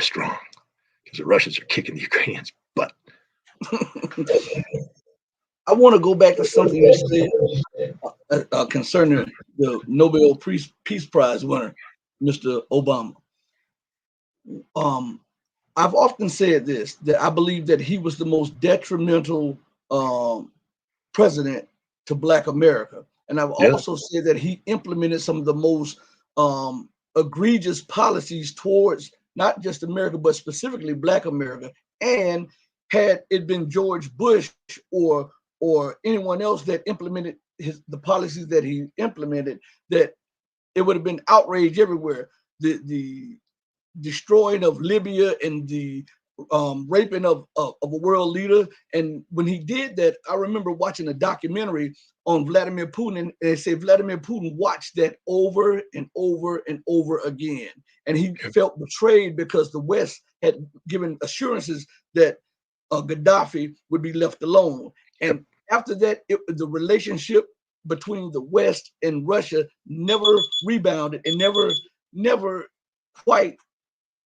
strong because the Russians are kicking the Ukrainians' butt. I want to go back to something you said concerning the Nobel Peace Prize winner, Mr. Obama. I've often said this, that I believe that he was the most detrimental president to Black America. And I've also said that he implemented some of the most egregious policies towards not just America, but specifically Black America. And had it been George Bush or anyone else that implemented the policies that he implemented, that it would have been outrage everywhere. The destroying of Libya and the raping of a world leader. And when he did that, I remember watching a documentary on Vladimir Putin, and they say Vladimir Putin watched that over and over and over again. And he felt betrayed because the West had given assurances that Gaddafi would be left alone. And after that, the relationship between the West and Russia never rebounded and never quite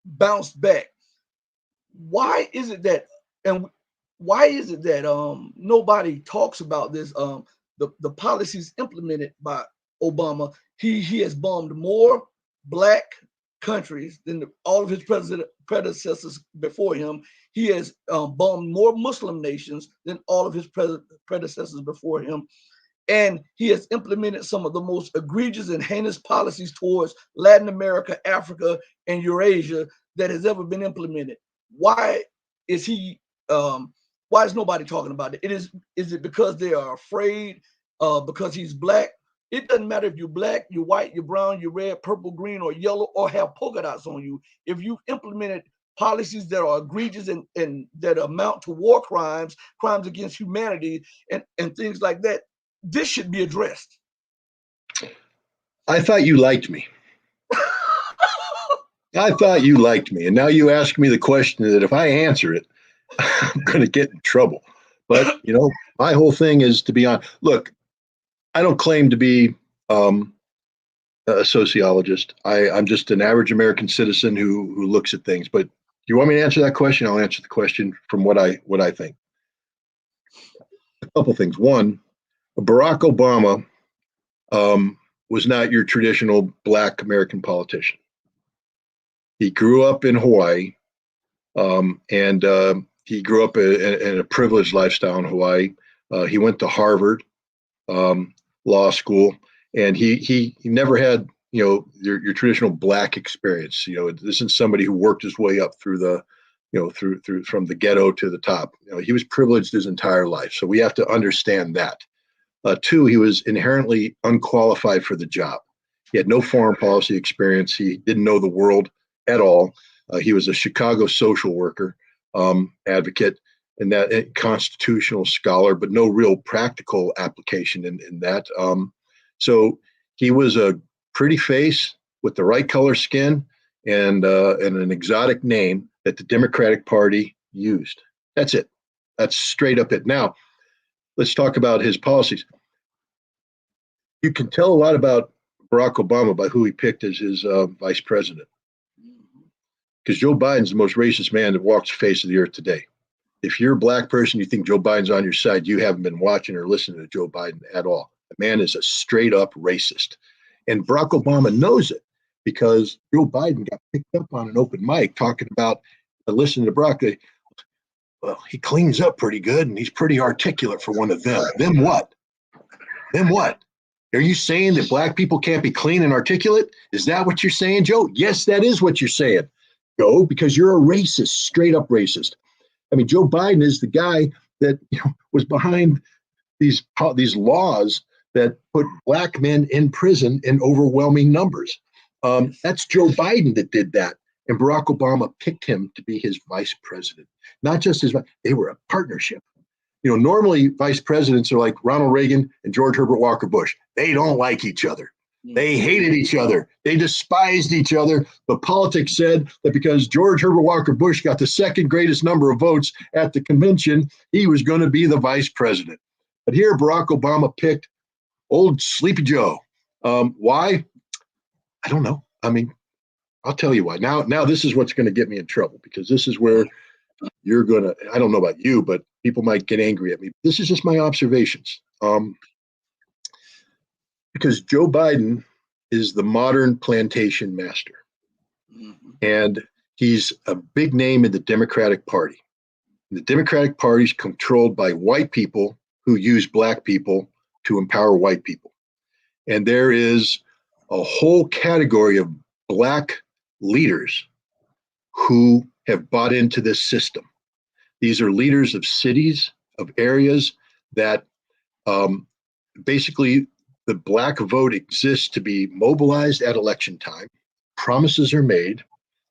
bounced back. Why is it that nobody talks about this? The policies implemented by Obama. He has bombed more Black countries than all of his predecessors before him. He has bombed more Muslim nations than all of his predecessors before him. And he has implemented some of the most egregious and heinous policies towards Latin America, Africa, and Eurasia that has ever been implemented. Why is he? Why is nobody talking about it? Is it because they are afraid? Because he's Black? It doesn't matter if you're Black, you're white, you're brown, you're red, purple, green, or yellow, or have polka dots on you. If you've implemented policies that are egregious and that amount to war crimes, crimes against humanity, and things like that, this should be addressed. I thought you liked me. I thought you liked me. And now you ask me the question that if I answer it, I'm going to get in trouble. But, my whole thing is to be on. Look, I don't claim to be a sociologist. I'm just an average American citizen who looks at things. But you want me to answer that question? I'll answer the question from what I think. A couple things. One, Barack Obama was not your traditional Black American politician. He grew up in Hawaii, and he grew up in a privileged lifestyle in Hawaii. He went to Harvard Law School, and he never had your traditional Black experience. This isn't somebody who worked his way up through the through from the ghetto to the top. He was privileged his entire life, so we have to understand that. Two, he was inherently unqualified for the job. He had no foreign policy experience. He didn't know the world at all. He was a Chicago social worker, advocate, and that constitutional scholar, but no real practical application in that. So he was a pretty face with the right color skin and an exotic name that the Democratic Party used. That's it. That's straight up it. Now, let's talk about his policies. You can tell a lot about Barack Obama by who he picked as his vice president. Because Joe Biden's the most racist man that walks the face of the earth today. If you're a Black person, you think Joe Biden's on your side, you haven't been watching or listening to Joe Biden at all. The man is a straight up racist. And Barack Obama knows it because Joe Biden got picked up on an open mic talking about, listening to Barack, well, he cleans up pretty good and he's pretty articulate for one of them. Them what? Them what? Are you saying that Black people can't be clean and articulate? Is that what you're saying, Joe? Yes, that is what you're saying, Joe, because you're a racist, straight up racist. I mean, Joe Biden is the guy that was behind these laws that put Black men in prison in overwhelming numbers. That's Joe Biden that did that. And Barack Obama picked him to be his vice president. Not just his, they were a partnership. Normally vice presidents are like Ronald Reagan and George Herbert Walker Bush. They don't like each other. They hated each other. They despised each other. But politics said that because George Herbert Walker Bush got the second greatest number of votes at the convention, he was going to be the vice president. But here, Barack Obama picked old Sleepy Joe. Why? I don't know. I mean, I'll tell you why. Now this is what's going to get me in trouble, because this is where you're going to, I don't know about you, but people might get angry at me. This is just my observations. Because Joe Biden is the modern plantation master. Mm-hmm. And he's a big name in the Democratic Party. The Democratic Party is controlled by white people who use black people to empower white people. And there is a whole category of black leaders who have bought into this system. These are leaders of cities, of areas that basically the black vote exists to be mobilized at election time. Promises are made.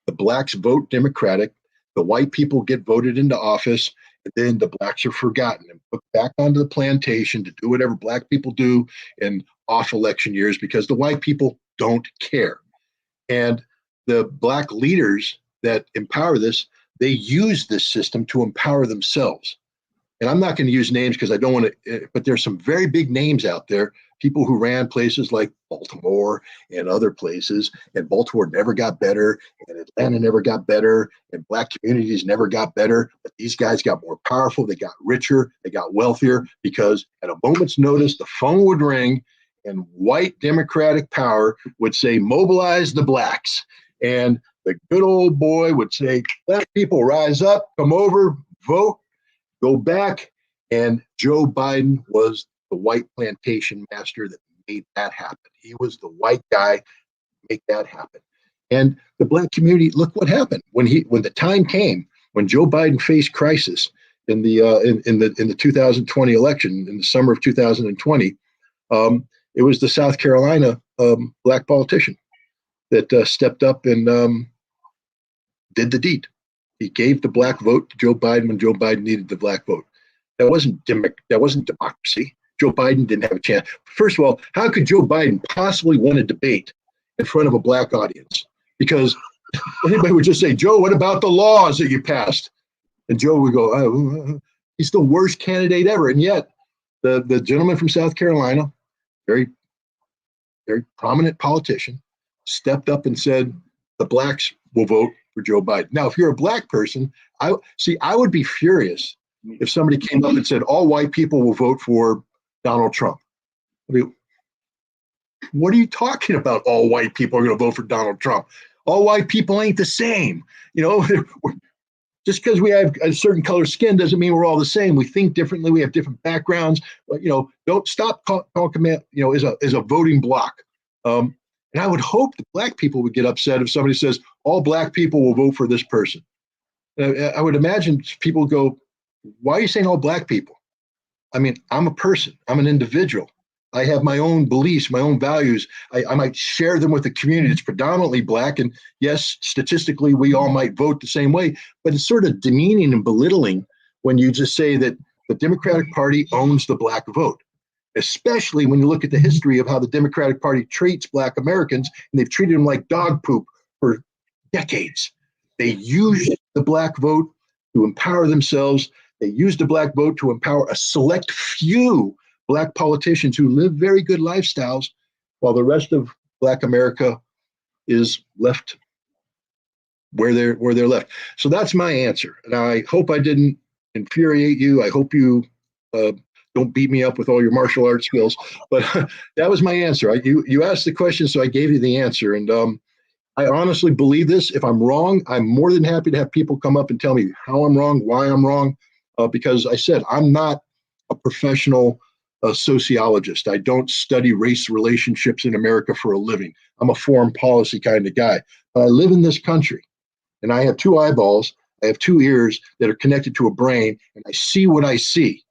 The blacks vote Democratic. The white people get voted into office, and then the blacks are forgotten and put back onto the plantation to do whatever black people do in off election years, because the white people don't care. And the black leaders that empower this, they use this system to empower themselves. And I'm not going to use names because I don't want to, but there's some very big names out there, people who ran places like Baltimore and other places, and Baltimore never got better, and Atlanta never got better, and black communities never got better. But these guys got more powerful, they got richer, they got wealthier, because at a moment's notice, the phone would ring and white Democratic power would say, mobilize the blacks. And the good old boy would say, black people, rise up, come over, vote, go back. And Joe Biden was the white plantation master that made that happen. He was the white guy to make that happen. And the black community, look what happened when the time came, when Joe Biden faced crisis in the 2020 election, in the summer of 2020. It was the South Carolina black politician that stepped up and did the deed. He gave the black vote to Joe Biden when Joe Biden needed the black vote. That wasn't democracy. Joe Biden didn't have a chance. First of all, how could Joe Biden possibly win a debate in front of a black audience? Because anybody would just say, Joe, what about the laws that you passed? And Joe would go, oh, he's the worst candidate ever. And yet the gentleman from South Carolina, very, very prominent politician, stepped up and said, the blacks will vote for Joe Biden. Now, if you're a black person, I would be furious if somebody came up and said, all white people will vote for Donald Trump. I mean, what are you talking about? All white people are going to vote for Donald Trump. All white people ain't the same. You know, just because we have a certain color skin doesn't mean we're all the same. We think differently. We have different backgrounds. But, you know, don't stop talking about, you know, as a voting block. And I would hope that black people would get upset if somebody says all black people will vote for this person. I would imagine people go, why are you saying all black people? I mean, I'm a person. I'm an individual. I have my own beliefs, my own values. I might share them with a community that's predominantly black. And yes, statistically, we all might vote the same way. But it's sort of demeaning and belittling when you just say that the Democratic Party owns the black vote, especially when you look at the history of how the Democratic Party treats black Americans, and they've treated them like dog poop for decades. They used the black vote to empower themselves. They used the black vote to empower a select few black politicians who live very good lifestyles, while the rest of black America is left where they're left. So that's my answer. And I hope I didn't infuriate you. I hope you don't beat me up with all your martial arts skills. But that was my answer. You asked the question, so I gave you the answer. And I honestly believe this. If I'm wrong, I'm more than happy to have people come up and tell me how I'm wrong, why I'm wrong, because I said I'm not a professional sociologist. I don't study race relationships in America for a living. I'm a foreign policy kind of guy. But I live in this country, and I have two eyeballs, I have two ears that are connected to a brain, and I see what I see.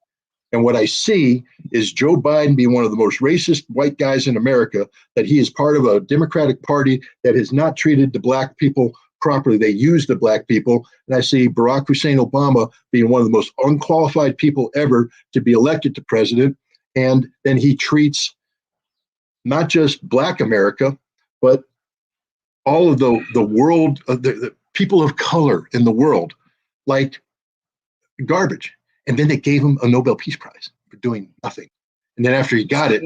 And what I see is Joe Biden being one of the most racist white guys in America, that he is part of a Democratic Party that has not treated the black people properly. They use the black people. And I see Barack Hussein Obama being one of the most unqualified people ever to be elected to president. And then he treats not just black America, but all of the world, the people of color in the world, like garbage. And then they gave him a Nobel Peace Prize for doing nothing. And then after he got it,